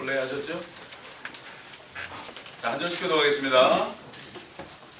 플레이 하셨죠? 자, 한 절 시켜도록 하겠습니다.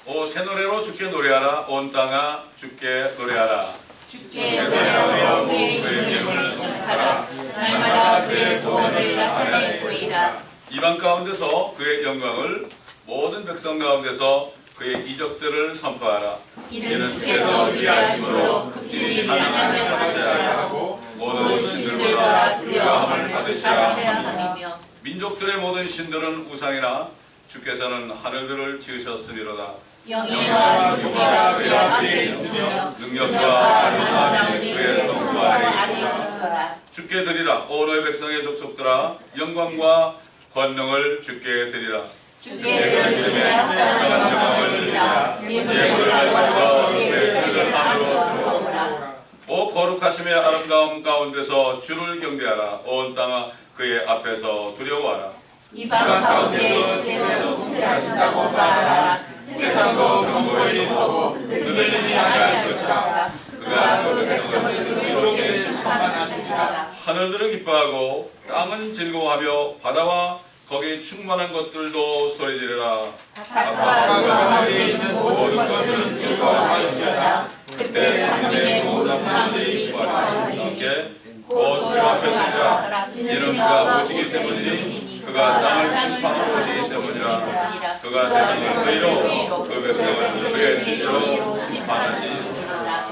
오, 새 노래로 주께 노래하라. 온 땅아 주께 노래하라. 주께 노래하며 그의 이름을 송축하라. 날마다 그의 구원을 나타내고이라. 이방 가운데서 그의 영광을, 모든 백성 가운데서 그의 이적들을 선포하라. 이는 주께서 위대하심으로 극진히 찬양하며 받으셔야 하고 모든 신들보다 두려움을 받으셔야 함이며 민족들의 모든 신들은 우상이나 주께서는 하늘들을 지으셨으리로다. 영예와 존귀가 그의 앞에 있으며 능력과 아름다움이 그의 성부 아래 아래 있도다. 주께 드리라. 오 너의 백성의 족속들아, 영광과 권능을 주께 드리라. 주께 이름에 합당한 영광을 드리라. 예물을 가져와서 그의 뜰을 안으로 들어오라. 오 거룩하심의 아름다움 가운데서 주를 경배하라. 온 땅아 그의 앞에서 두려워하라. 이방 가운데 주께서 통치하신다고 말하라. 세상도 경고히 서고 흔들리지 아니할 것이다. 그가 그 백성을 의롭게 심판하시리라. 하늘들은 기뻐하고 땅은 즐거워하며 바다와 거기 충만한 것들도 소리지르라. 바다와 거기에 있는 모든 것들은 즐거워하리로다. 그때 하늘의 모든 사람들이 기뻐하리니 곧 주 앞에 서자. 이는 그가 오시기 때문이니 그가 땅을 심판하러 오시기 때문이라. 그가 세상을 의로 그 백성을 그의 진리로 심판하시리라.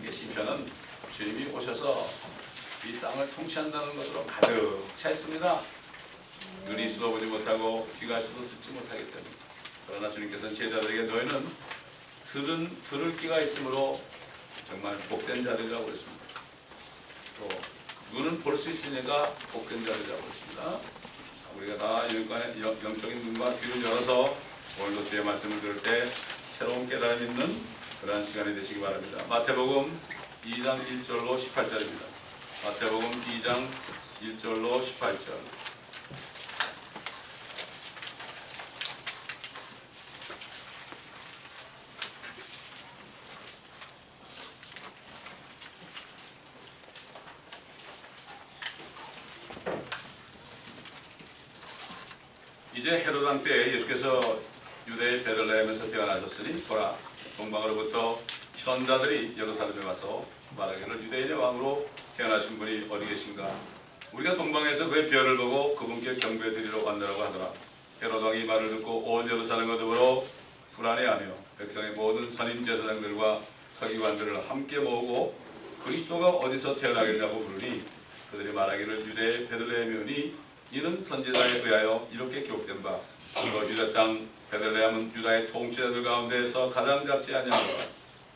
이게 시편은 주님이 오셔서 이 땅을 통치한다는 것으로 가득 차 있습니다. 눈이 수도보지 못하고 귀가 수도 듣지 못하기 때문에. 그러나 주님께서는 제자들에게 너희는 들을 귀가 있으므로 정말 복된 자들이라고 그랬습니다. 또 눈은 볼 수 있으니까 복된 자들이라고 그랬습니다. 우리가 다 영적인 눈과 귀를 열어서 오늘도 주의 말씀을 들을 때 새로운 깨달음 있는 그러한 시간이 되시기 바랍니다. 마태복음 2장 1절로 18절입니다. 마태복음 2장 1절로 18절. 이제 헤롯 왕 때 예수께서 유대의 베들레헴에서 태어나셨으니 보라, 동방으로부터 현자들이 예루살렘에 와서 말하기를 유대인의 왕으로 태어나신 분이 어디 계신가? 우리가 동방에서 그의 별을 보고 그분께 경배드리러 왔느라고 하더라. 헤롯 왕이 말을 듣고 온 예루살렘과 더불어 불안해하며 백성의 모든 선임 제사장들과 서기관들을 함께 모으고 그리스도가 어디서 태어나겠냐고 부르니 그들이 말하기를 유대의 베들레헴이오니 이는 선지자에 의하여 이렇게 기록된 바 이거 유다 땅 베들레헴은 유다의 통치자들 가운데에서 가장 작지 아니하노라.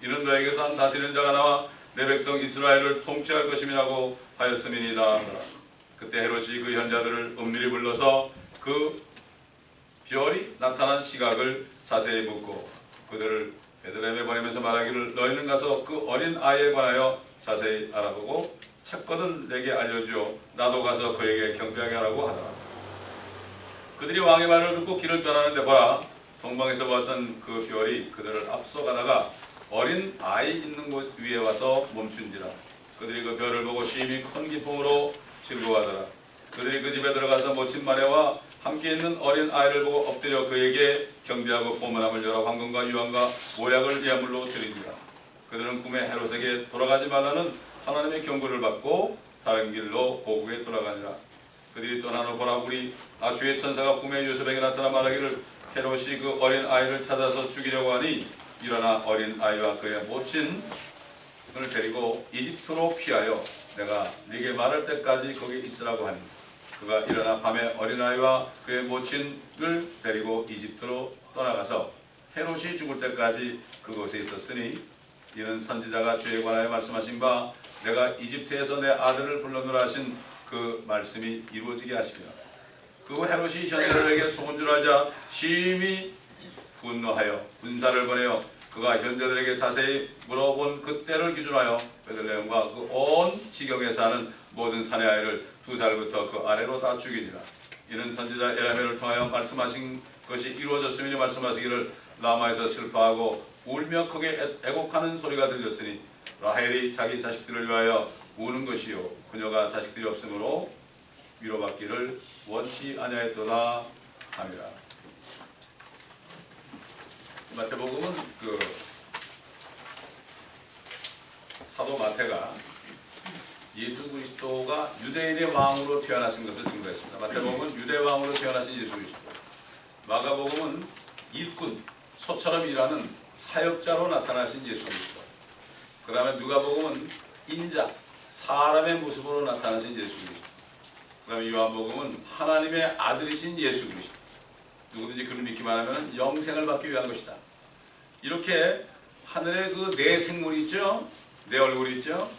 이는 너에게서 한 다스리는 자가 나와 내 백성 이스라엘을 통치할 것임이라고 하였음이니이다. 그때 헤롯이 그 현자들을 은밀히 불러서 그 별이 나타난 시각을 자세히 묻고 그들을 베들레헴에 보내면서 말하기를 너희는 가서 그 어린 아이에 관하여 자세히 알아보고 찾거든 내게 알려주어 나도 가서 그에게 경배하게 하라고 하더라. 그들이 왕의 말을 듣고 길을 떠나는데 보라, 동방에서 보았던 그 별이 그들을 앞서가다가 어린 아이 있는 곳 위에 와서 멈춘지라. 그들이 그 별을 보고 심히 큰 기쁨으로 즐거워하더라. 그들이 그 집에 들어가서 모친 마리아와 함께 있는 어린 아이를 보고 엎드려 그에게 경배하고 포문함을 열어 황금과 유황과 모략을 예물로 드리니라. 그들은 꿈에 헤롯에게 돌아가지 말라는 하나님의 경고를 받고 다른 길로 고국에 돌아가니라. 그들이 떠난 후 보라, 주의 천사가 꿈에 요셉에게 나타나 말하기를 헤롯이 그 어린 아이를 찾아서 죽이려고 하니 일어나 어린 아이와 그의 모친을 데리고 이집트로 피하여 내가 네게 말할 때까지 거기 있으라고 하니 그가 일어나 밤에 어린 아이와 그의 모친을 데리고 이집트로 떠나가서 헤롯이 죽을 때까지 그곳에 있었으니 이는 선지자가 주에 관하여 말씀하신 바 내가 이집트에서 내 아들을 불러노라 하신 그 말씀이 이루어지게 하시리라. 그 후 헤롯이 현자들에게 속은 줄 알자 심히 분노하여 군사를 보내어 그가 현자들에게 자세히 물어본 그때를 기준하여 베들레헴과 그 온 지경에 사는 모든 사내 아이를 2살부터 그 아래로 다 죽이니라. 이는 선지자 에라멜을 통하여 말씀하신 것이 이루어졌음이니 말씀하시기를 라마에서 슬퍼하고 울며 크게 애곡하는 소리가 들렸으니 라헬이 자기 자식들을 위하여 우는 것이요 그녀가 자식들이 없으므로 위로받기를 원치 아니하였도다 하니라. 마태복음은 사도 마태가 예수 그리스도가 유대인의 왕으로 태어나신 것을 증거했습니다. 마태복음은 유대 왕으로 태어나신 예수 그리스도, 마가복음은 일꾼, 소처럼 일하는 사역자로 나타나신 예수 그리스도, 그 다음에 누가복음은 인자, 사람의 모습으로 나타나신 예수 그리스도, 그 다음에 요한복음은 하나님의 아들이신 예수 그리스도, 누구든지 그를 믿기만 하면 영생을 받기 위한 것이다. 이렇게 하늘에 그 네 생물이 있죠, 네 얼굴이 있죠.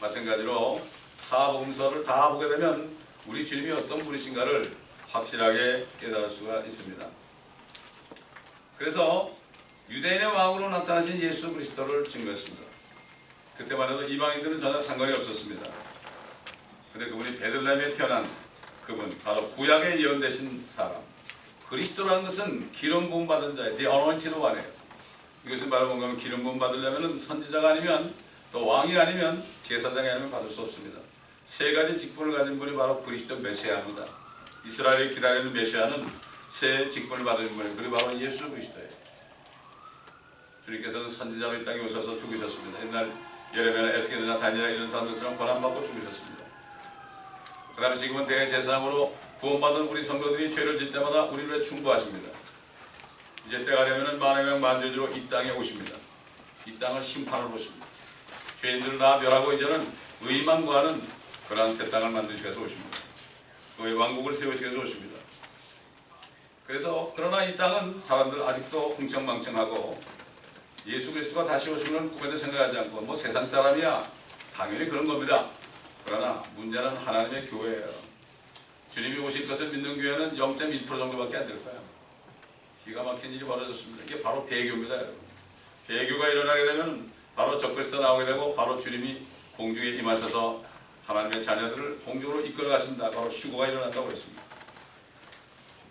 마찬가지로 사복음서를 다 보게 되면 우리 주님이 어떤 분이신가를 확실하게 깨달을 수가 있습니다. 그래서 유대인의 왕으로 나타나신 예수 그리스도를 증거했습니다. 그때만 해도 이방인들은 전혀 상관이 없었습니다. 그런데 그분이 베들레헴에 태어난 그분, 바로 구약에 예언되신 사람, 그리스도라는 것은 기름 부음 받은 자의 The Anointed One이에요. 이것은 바로 뭔가 기름 부음 받으려면 선지자가 아니면 또 왕이 아니면 제사장이 아니면 받을 수 없습니다. 세 가지 직분을 가진 분이 바로 그리스도 메시아입니다. 이스라엘이 기다리는 메시아는 세 직분을 받은 분이 그리고 바로 예수 그리스도예요. 주님께서는 선지자로 이 땅에 오셔서 죽으셨습니다. 옛날 예레미야나 에스겔이나 다니엘이나 이런 사람들처럼 권한받고 죽으셨습니다. 그 다음에 지금은 대제사장으로 구원받은 우리 성도들이 죄를 질 때마다 우리를 충고하십니다. 이제 때가 되면 만왕의 만주주로 이 땅에 오십니다. 이 땅을 심판을 보십니다. 죄인들을 다 멸하고 이제는 의만 구하는 그러한 새 땅을 만드시기 위해서 오십니다. 그의 왕국을 세우시기 위해서 오십니다. 그래서 그러나 이 땅은 사람들 아직도 흥청망청하고 예수 그리스도가 다시 오시면 꿈에도 생각하지 않고 뭐 세상 사람이야, 당연히 그런 겁니다. 그러나 문제는 하나님의 교회예요. 주님이 오실 것을 믿는 교회는 0.1% 정도밖에 안 될 거예요. 기가 막힌 일이 벌어졌습니다. 이게 바로 배교입니다, 여러분. 배교가 일어나게 되면 바로 적그리스도 나오게 되고 바로 주님이 공중에 임하셔서 하나님의 자녀들을 공중으로 이끌어 가신다. 바로 휴거가 일어난다고 그랬습니다.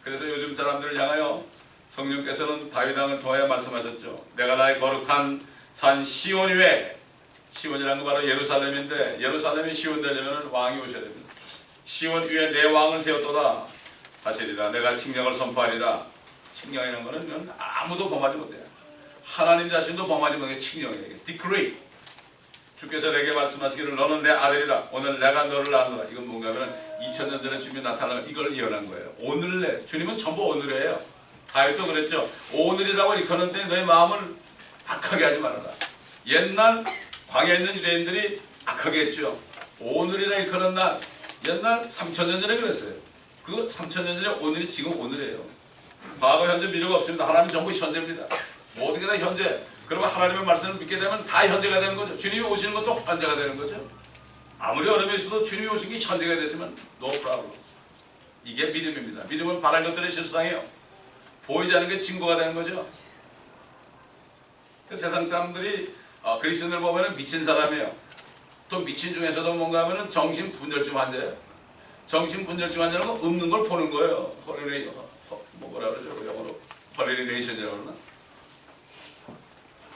그래서 요즘 사람들을 향하여 성령께서는 다윗 왕을 통하여 말씀하셨죠. 내가 나의 거룩한 산 시온 위에, 시온이라는 건 바로 예루살렘인데 예루살렘이 시온 되려면 왕이 오셔야 됩니다. 시온 위에 내 왕을 세웠도다 하시리라. 내가 칙령을 선포하리라. 칙령이라는 것은 아무도 범하지 못해요. 하나님 자신도 범하지 못해. 칙령이에요. Decree. 주께서 내게 말씀하시기를 너는 내 아들이라. 오늘 내가 너를 낳노라. 이건 뭔가 하면 2000년 전에 주님이 나타나는 이걸 예언한 거예요. 오늘 내. 주님은 전부 오늘이에요. 다윗도 그랬죠. 오늘이라고 일컫는데 너의 마음을 악하게 하지 말아라. 옛날 광야에 있는 유대인들이 악하게 했죠. 오늘이라 일컫는 날. 옛날 3000년 전에 그랬어요. 그 3000년 전에 오늘이 지금 오늘이에요. 과거, 현재, 미래가 없습니다. 하나님 전부 현재입니다. 모든 게 다 현재. 그러면 하나님의 말씀을 믿게 되면 다 현재가 되는 거죠. 주님이 오시는 것도 현재가 되는 거죠. 아무리 어려움이 있어도 주님이 오신 게 현재가 됐으면 no problem. 이게 믿음입니다. 믿음은 바라는 것들의 실상이에요. 보이지 않는 게 증거가 되는 거죠. 세상 사람들이 그리스도인을 보면 미친 사람이에요. 또 미친 중에서도 뭔가 하면 정신분열증 환자예요. 정신분열증 환자는 건 없는 걸 보는 거예요. 뭐라 그러죠? 영어로 헐리네이션이라고 그러나?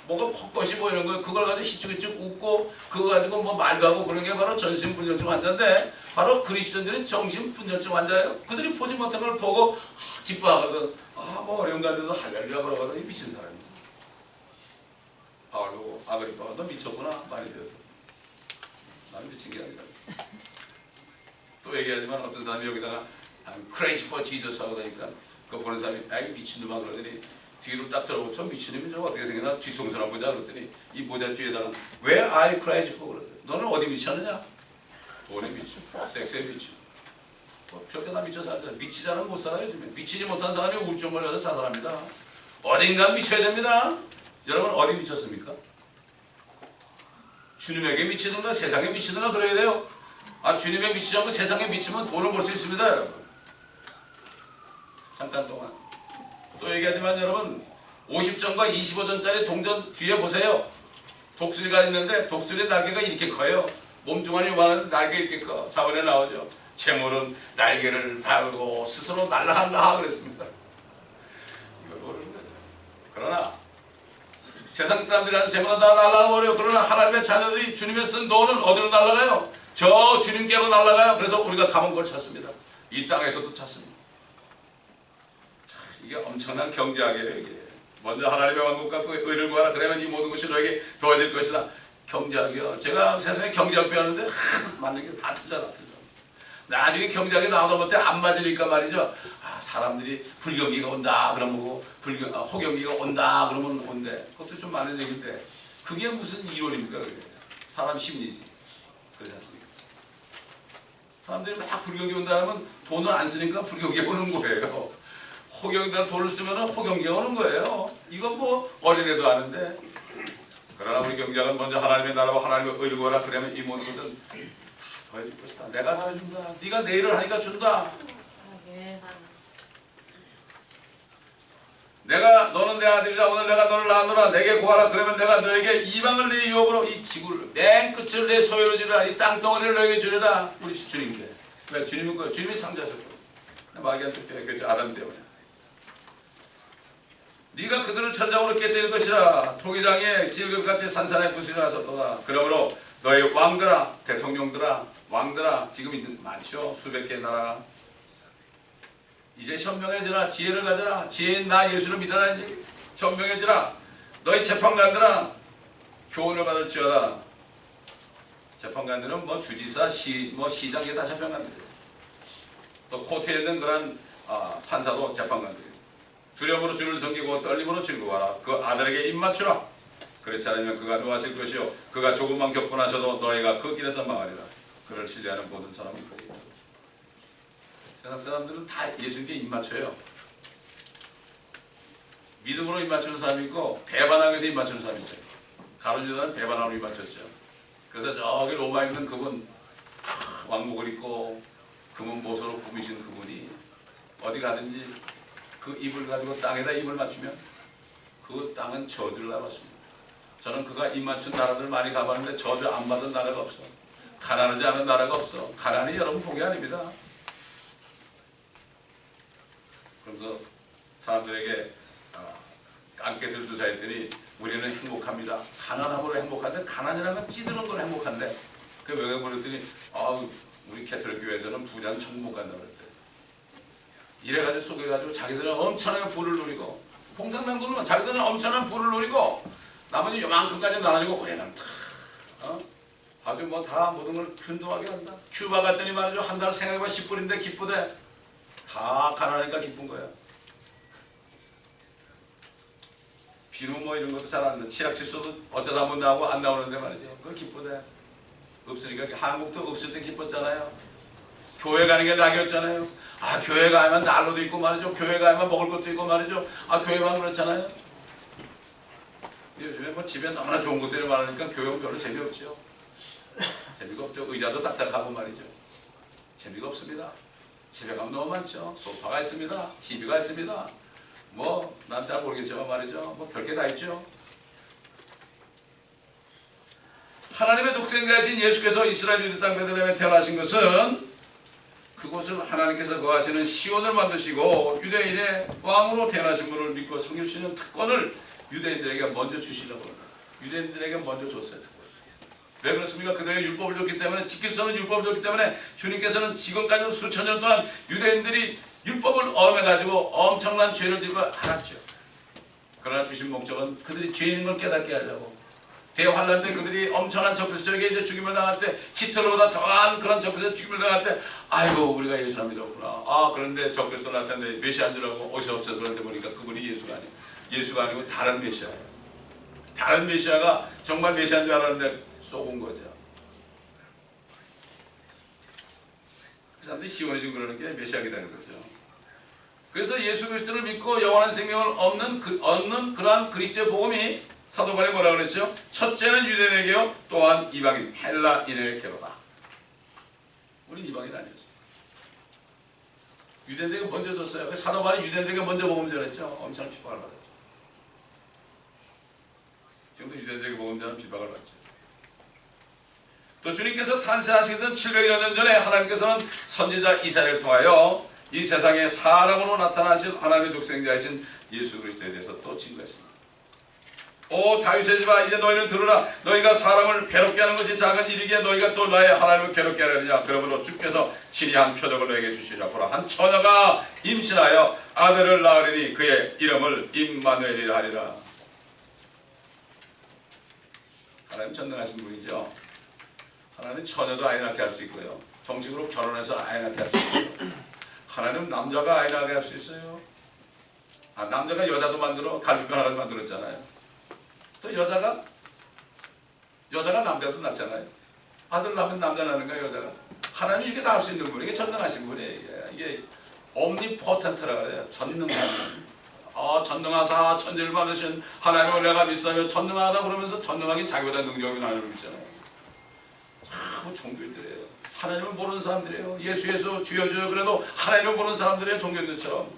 뭔가 퍽것이 보이는 거예요. 그걸 가지고 희죽희죽 웃고 그거 가지고 뭐 말도 하고 그런 게 바로 정신분열증 환자인데 바로 그리스도인들은 정신분열증 환자예요. 그들이 보지 못한 걸 보고 기뻐하거든. 뭐 어려운 가운데서 할렐루야 그러거든. 미친 사람이지. 바울도 아그리빠가 너 미쳤구나 많이 되어서. 나는 미친 게 아니라. 또 얘기하지만 어떤 사람이 여기다가 I'm crazy for Jesus 하고 다니까 그거 보는 사람이 아이 미친놈아 그러더니 뒤로 딱 들어보고 저 미친놈이 저거 어떻게 생겼나 뒤통수 한번 보자 그랬더니 이 모자 뒤에다가 왜 I crazy for 그러더니 너는 어디 미쳤느냐? 돈에 미쳐, 섹스에 미쳐. 별게 다 미쳐 살잖아. 미치지 않으면 못 살아요. 요즘에. 미치지 못한 사람이 우울증 걸려서 자살합니다. 어딘가 미쳐야 됩니다. 여러분 어디 미쳤습니까? 주님에게 미치든가 세상에 미치든가 그래야 돼요. 주님에 미치지 않고 세상에 미치면 돈을 벌 수 있습니다. 여러분. 잠깐 동안 또 얘기하지만 여러분 50전과 25전짜리 동전 뒤에 보세요. 독수리가 있는데 독수리 날개가 이렇게 커요. 몸뚱아리 요만한 날개 이렇게 커. 자본에 나오죠. 재물은 날개를 달고 스스로 날아간다 그랬습니다. 이걸 모르는 거죠. 그러나 세상 사람들이 하는 재물은 다 날아가버려요. 그러나 하나님의 자녀들이 주님의 쓴 돈은 어디로 날아가요? 저 주님께로 날아가요. 그래서 우리가 감은 걸 찾습니다. 이 땅에서도 찾습니다. 자, 이게 엄청난 경제학이에요. 이게 먼저 하나님의 왕국과 그 의를 구하라. 그러면 이 모든 것이 너에게 더해질 것이다. 경제학이요. 제가 세상에 경제학 배웠는데 맞는 게 다 틀려. 나중에 경제학이 나오다 보면 안 맞으니까 말이죠. 아, 사람들이 불경기가 온다 그러면 호경기가 온다 그러면 온대. 그것도 좀 많은 얘기인데 그게 무슨 이론입니까? 그게 사람 심리지. 그렇지 않습니까? 사람들이 막 불경기 온다 하면 돈을 안 쓰니까 불경기 오는 거예요. 호경기가 돈을 쓰면 호경기가 오는 거예요. 이건 뭐 어린애도 아는데. 그러나 우리 경제학은 먼저 하나님의 나라와 하나님의 의를 구하라. 그러면 이 모든 것은 더해줄 것이다. 내가 다 준다. 네가 내 일을 하니까 준다. 너는 내 아들이라. 오늘 내가 너를 낳았노라. 내게 구하라. 그러면 내가 너에게 이방을 내 유업으로 이 지구를 맨 끝을 내 소유로 주리라. 이 땅덩어리를 너에게 주리라. 우리 주님께. 왜? 주님은 거예요. 주님이 창조하셨고 마귀한테 빼앗겼죠. 아담 때문에. 네가 그들을 천장으로 깨뜨릴 것이라. 토기장에 질급같이 산산에 부수하셨도다. 그러므로 너희 왕들아, 대통령들아, 왕들아, 지금 있는 많죠. 수백 개의 나라. 이제 현명해지라. 지혜를 가져라. 지혜인 나 예수를 믿으라는 얘기. 현명해지라. 너희 재판관들아, 교훈을 받을지어다. 재판관들은 뭐 주지사, 시장 이게 다 재판관들이에요. 또 코트에 있는 그런 판사도 재판관들이에요. 두려움으로 주를 섬기고 떨림으로 즐거워하라. 그 아들에게 입 맞추라. 그렇지 않으면 그가 노하실 것이요 그가 조금만 격분하셔도 너희가 그 길에서 망하리라. 그를 신뢰하는 모든 사람은 그리다. 세상 사람들은 다 예수님께 입 맞춰요. 믿음으로 입 맞추는 사람이 있고 배반하기 위해서 입 맞추는 사람이 있어요. 가룟 유다는 배반하고 입 맞췄죠. 그래서 저기 로마에 있는 그분 왕복을 입고 금은 보소로 꾸미신 그분이 어디 가든지 그 입을 가지고 땅에다 입을 맞추면 그 땅은 저주를 나눴습니다. 저는 그가 입 맞춘 나라들 많이 가봤는데 저주 안 받은 나라가 없어. 가난하지 않은 나라가 없어. 가난이 여러분 복이 아닙니다. 그래서 사람들에게 안개 들두자 했더니 우리는 행복합니다. 가난함으로 행복한데 가난이라는 건 찌드는 걸 행복한데 그게 왜 그랬더니 우리 캐톨릭 교회에서는 부자는 천국 못 간다고 그랬대. 이래가지고 속여가지고 자기들은 엄청난 부를 누리고 공산당들은 자기들은 엄청난 부를 누리고 나머지 요만큼까지 나눠지고 우리는 다 아주 뭐 다 모든 걸 균등하게 한다. 큐바 갔더니 말이죠. 한 달 생활비가 10불인데 기쁘대. 다 가난하니까 기쁜 거야. 비누 뭐 이런 것도 잘 안 돼. 치약 칫솔도 어쩌다 한번 나오고 안 나오는데 말이죠. 그걸 기쁘대. 없으니까 한국도 없을 때 기뻤잖아요. 교회 가는 게 낙이었잖아요. 교회 가면 난로도 있고 말이죠. 교회 가면 먹을 것도 있고 말이죠. 교회만 그렇잖아요. 요즘에 뭐 집에 너무나 좋은 것들이 많으니까 교회는 별로 재미없죠. 재미가 없죠. 의자도 딱딱하고 말이죠. 재미가 없습니다. 집에 가면 너무 많죠. 소파가 있습니다. TV가 있습니다. 뭐 난 잘 모르겠지만 말이죠. 뭐 별게 다 있죠. 하나님의 독생자이신 예수께서 이스라엘 유대 땅 베들레헴에 태어나신 것은 그곳을 하나님께서 거하시는 시온을 만드시고 유대인의 왕으로 태어나신 분을 믿고 섬길 수 있는 특권을 유대인들에게 먼저 주시려고 합니다. 유대인들에게 먼저 줬어요. 왜 그렇습니까? 그들에게 율법을 줬기 때문에 지킬 수 없는 율법을 줬기 때문에 주님께서는 지금까지 수천 년 동안 유대인들이 율법을 엄해가지고 엄청난 죄를 지고 알았죠. 그러나 주신 목적은 그들이 죄인인 걸 깨닫게 하려고. 대환란 때 그들이 엄청난 적그리스도에게 이제 죽임을 당할 때 히틀러보다 더한 그런 적그리스도 죽임을 당할 때 아이고 우리가 예수를 믿었구나. 그런데 적그리스도 나타났는데 메시아인 줄 알고 옷이 없어서 그런데 보니까 그분이 예수가 아니고 다른 메시아예요. 다른 메시아가 정말 메시아인 줄 알았는데 쏘은 거죠. 그 사람들이 시원해지고 그러는 게 메시아이라는 거죠. 그래서 예수 그리스도를 믿고 영원한 생명을 얻는 그러한 그리스도의 복음이 사도 바울이 뭐라 그랬죠? 첫째는 유대인에게요, 또한 이방인 헬라인에게로다. 우리 이방인 아니었어요. 유대인들에게 먼저 줬어요. 그 사도 바울이 유대인들에게 먼저 복음 전했죠. 엄청난 핍박을 받았죠. 지금도 유대인들에게 복음 전하는 핍박을 받죠. 또 주님께서 탄생하시기 전 700여 년 전에 하나님께서는 선지자 이사야를 통하여 이 세상에 사람으로 나타나신 하나님의 독생자이신 예수 그리스도에 대해서 또 증거했습니다. 오 다윗의 집아 이제 너희는 들으라. 너희가 사람을 괴롭게 하는 것이 작은 일이기에 너희가 또 나의 하나님을 괴롭게 하려느냐. 그러므로 주께서 친히 한 표적을 너에게 주시리라. 보라 한 처녀가 임신하여 아들을 낳으리니 그의 이름을 임마누엘이라 하리라. 하나님 전능하신 분이죠. 하나님 처녀도 아이 낳게 할 수 있고요. 정식으로 결혼해서 아이 낳게 할 수 있고요. 하나님 남자가 아이 낳게 할 수 있어요. 남자가 여자도 만들어 갈비뼈 하나도 만들었잖아요. 또 여자가 남자도 낳잖아요. 아들 낳으면 남자 낳는가 여자가. 하나님 이렇게 다 할 수 있는 분이 이게 전능하신 분이에요. 이게 omnipoten트라 그래요. 전능한 분. 전능하사 천지를 만드신 하나님을 내가 믿사며 전능하다 그러면서 전능하게 자기보다 능력이 나는 분 있잖아요. 참 종교인들이에요. 하나님을 모르는 사람들이에요. 예수 주여 주여 그래도 하나님을 모르는 사람들이에요. 종교인들처럼.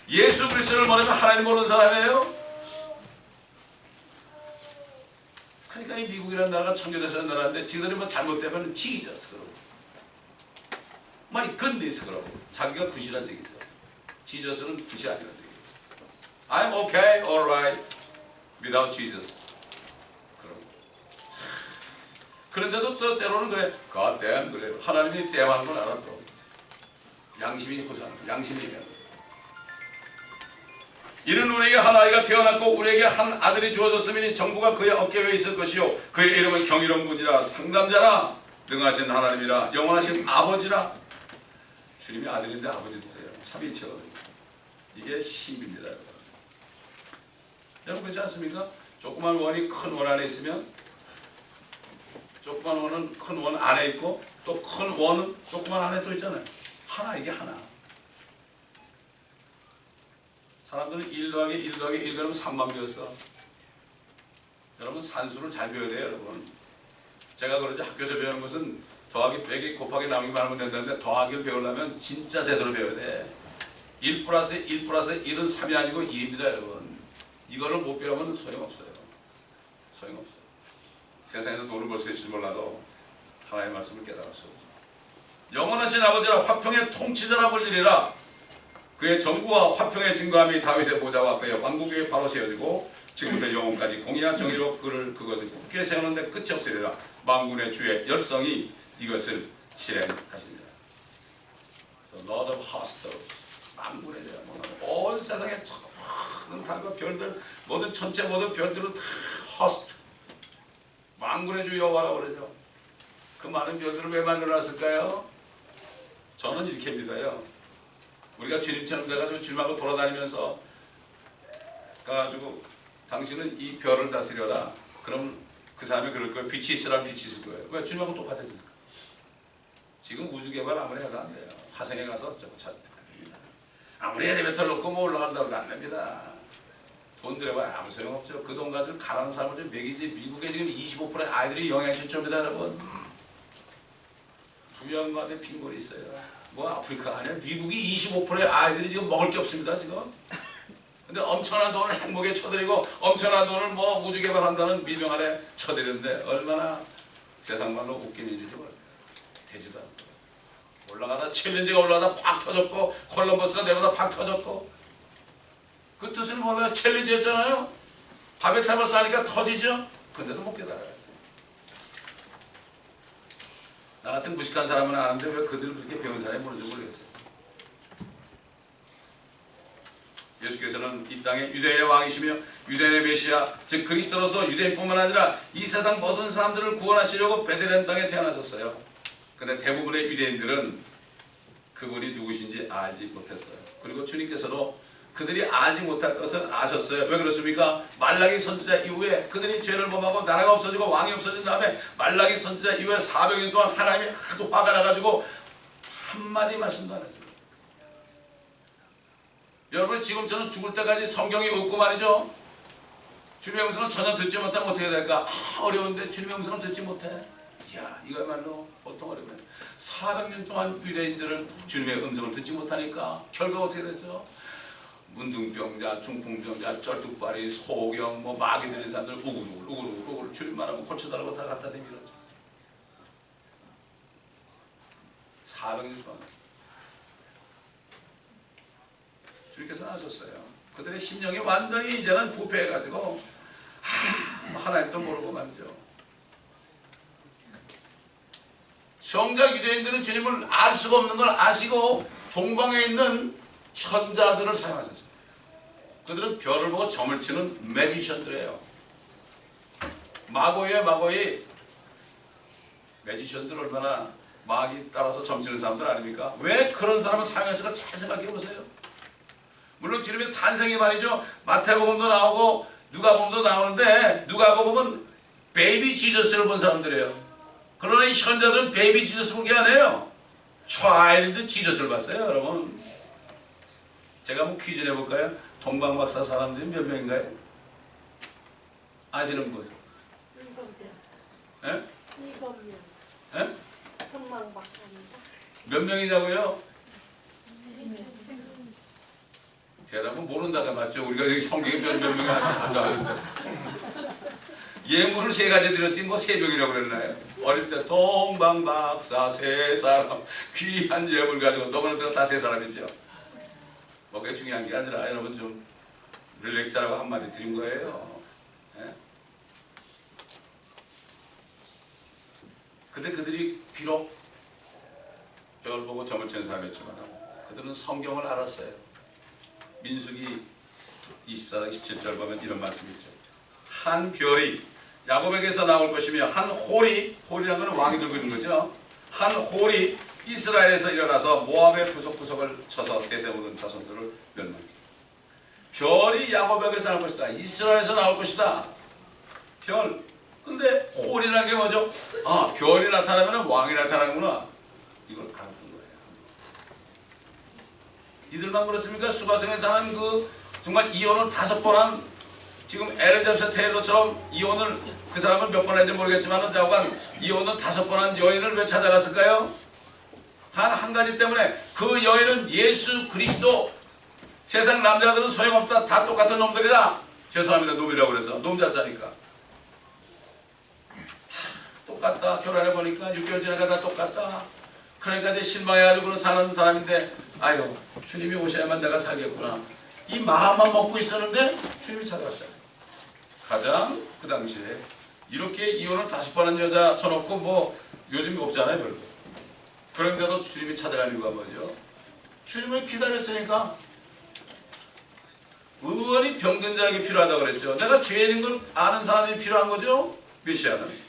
예수 그리스도를 모르면 하나님 모르는 사람이에요. 그러니까 이 미국이라는 나라가 청교도시라는 나라인데 지들이 뭐 잘못되면 지기졌어 그러고 많이 건네서 그러고 자기가 굿이란 얘기죠. 지저스는 굿이 아니란 얘기죠. I'm okay, alright without Jesus. 그런데도 또 때로는 그래. God damn 그래. 하나님이 땜하는 건 알아 또. 양심이 호소하는 양심이 얘기하는 이는 우리에게 한 아이가 태어났고 우리에게 한 아들이 주어졌으니 정부가 그의 어깨 위에 있을 것이요 그의 이름은 경이로운 분이라 상담자라 능하신 하나님이라 영원하신 아버지라. 주님이 아들인데 아버지도 돼요. 삼위일체거든요. 이게 신비입니다. 여러분 그렇지 않습니까? 조그만 원이 큰 원 안에 있으면 조그만 원은 큰 원 안에 있고 또 큰 원은 조그만 안에 또 있잖아요. 하나 이게 하나. 사람들은 1 더하기 1 더하기 1 그러면 3만 배웠어. 여러분 산수를 잘 배워야 돼요. 여러분. 제가 그러지 학교에서 배우는 것은 더하기 100이 곱하기 나누기만 하면 된다는데 더하기를 배우려면 진짜 제대로 배워야 돼. 1 플러스 1 플러스 1은 3이 아니고 1입니다. 여러분. 이거를 못 배우면 소용없어요. 소용없어요. 세상에서 돈을 벌 수 있을지 몰라도 하나님의 말씀을 깨달을 수 없죠. 영원하신 아버지라 화평의 통치자라 불리리라. 그의 정부와 화평의 증거함이 다윗의 보좌와 그의 왕국 위에 바로 세워지고 지금부터 영원까지 공의와 정의로 그것을 굳게 세우는 데 끝이 없으리라. 만군의 주의 열성이 이것을 실행하시리라. The Lord of Hosts, 만군의 주, 온 세상의 모든 달과 별들, 모든 천체 모든 별들은 다 host, 만군의 주 여호와라고 그러죠. 그 많은 별들을 왜 만들어놨을까요? 저는 이렇게 믿어요. 우리가 주님처럼 돼가지고 주님하고 돌아다니면서 가가지고 당신은 이 별을 다스려라. 그럼 그 사람이 그럴 거예요. 빛이 있으라면 빛이 있을 거예요. 왜? 주님하고 똑같아지니까. 지금 우주 개발 아무리 해도 안 돼요. 화성에 가서 저거 안 됩니다. 아무리 엘리베이터를 놓고 뭐 올라간다고 안 됩니다. 돈 들여봐야 아무 소용없죠. 그 돈 가지고 가라는 사람을 좀 먹이지. 미국에 지금 25%의 아이들이 영양실조입니다, 여러분. 부양관에 빈곤이 있어요. 뭐 아프리카 아니야. 미국이 25%의 아이들이 지금 먹을 게 없습니다, 지금. 근데 엄청난 돈을 행복에 쳐드리고 엄청난 돈을 뭐 우주 개발한다는 미명 아래 쳐드리는데 얼마나 세상 말로 웃긴 일인지 몰라요. 되지도 않고. 올라가다 챌린지가 올라가다 팍 터졌고 콜럼버스가 내려다 팍 터졌고 그 뜻을 몰라요. 챌린지 했잖아요. 바벨탑을 쌓으니까 터지죠. 근데도 못 깨달아요. 나 같은 무식한 사람은 아는데 왜 그들 그렇게 배운 사람이 모르는지 모르겠어요. 예수께서는 이 땅에 유대인의 왕이시며 유대인의 메시아 즉 그리스도로서 유대인뿐만 아니라 이 세상 모든 사람들을 구원하시려고 베들레헴 땅에 태어나셨어요. 그런데 대부분의 유대인들은 그분이 누구신지 알지 못했어요. 그리고 주님께서도 그들이 알지 못할 것을 아셨어요. 왜 그렇습니까? 말라기 선지자 이후에 그들이 죄를 범하고 나라가 없어지고 왕이 없어진 다음에 말라기 선지자 이후에 400년 동안 하나님이 하도 화가 나가지고 한마디 말씀도 안 했어요. 여러분 지금 저는 죽을 때까지 성경이 없고 말이죠. 주님의 음성을 전혀 듣지 못하면 어떻게 될까? 어려운데 주님의 음성을 듣지 못해. 이야 이거야말로 보통 어려워요. 400년 동안 유대인들은 주님의 음성을 듣지 못하니까 결과가 어떻게 됐죠? 문둥병자, 중풍병자, 쩔뚝발이, 소경, 뭐 마귀 들린 사람들 우글우글 주님만 하면 고쳐달라고 다 갖다 대밀었죠. 400년 동안 주님께서 하셨어요. 그들의 심령이 완전히 이제는 부패해가지고 하나님도 모르고 말이죠. 정작 유대인들은 주님을 알 수가 없는 걸 아시고 동방에 있는 현자들을 사용하셨어요. 그들은 별을 보고 점을 치는 매지션들이에요. 마고이에요, 마고이. 매지션들 얼마나 마귀 따라서 점치는 사람들 아닙니까? 왜 그런 사람을 사용했을까 잘 생각해 보세요. 물론 주님의 탄생이 말이죠. 마태복음도 나오고 누가복음도 나오는데 누가복음은 베이비 지저스를 본 사람들이에요. 그러나 이 현자들은 베이비 지저스 본 게 아니에요. 차일드 지저스를 봤어요, 여러분. 제가 한번 퀴즈 내볼까요? 동방박사 사람들이 몇 명인가요? 아시는 분? 7명. 예? 7명. 예? 동방박사입니다. 몇 명이냐고요? 대답은 모른다가 맞죠? 우리가 여기 성경에 몇 명이 안 나오는데. 예물을 3가지 드렸더니 뭐 3명이라고 그랬나요? 어릴 때 동방박사 3사람 귀한 예물 가지고 너무나도 다 3사람이죠. 뭐 그게 중요한 게 아니라 여러분 좀 릴렉스하라고 한마디 드린 거예요. 예? 근데 그들이 비록 별 보고 점을 치는 사람이었지만 그들은 성경을 알았어요. 민수기 24장 17절 보면 이런 말씀이 있죠. 한 별이 야곱에게서 나올 것이며 한 홀이, 홀이라는 건 왕이 들고 있는 거죠. 한 홀이 이스라엘에서 일어나서 모압의 구석구석을 쳐서 셋에 오는 자손들을 멸망시키고 별이 야곱에게서 나올 것이다. 이스라엘에서 나올 것이다. 별. 근데 홀이라는 게 뭐죠? 아, 별이 나타나면 왕이 나타나는구나. 이걸 알았던 거예요. 이들만 그렇습니까? 수가성에 사는 그 정말 이혼을 5번 한 지금 엘리자베스 테일러처럼 이혼을 그 사람은 몇 번 했는지 모르겠지만 자오간 이혼을 5번 한 여인을 왜 찾아갔을까요? 단 한 가지 때문에 그 여인은 예수 그리스도. 세상 남자들은 소용없다. 다 똑같은 놈들이다. 죄송합니다. 놈이라고 그래서 놈자자니까. 똑같다. 결혼해보니까 6개월 지나가 다 똑같다. 그러니까 이제 실망해가지고 사는 사람인데 아유 주님이 오셔야만 내가 살겠구나. 이 마음만 먹고 있었는데 주님이 찾아왔잖아요. 가장 그 당시에 이렇게 이혼을 5번 한 여자 쳐놓고 뭐 요즘 없잖아요 별로. 그런데도 주님이 찾아간 이유가 뭐죠? 주님을 기다렸으니까. 의원이 병든 자에게 필요하다고 그랬죠. 내가 죄인인 걸 아는 사람이 필요한 거죠. 메시아는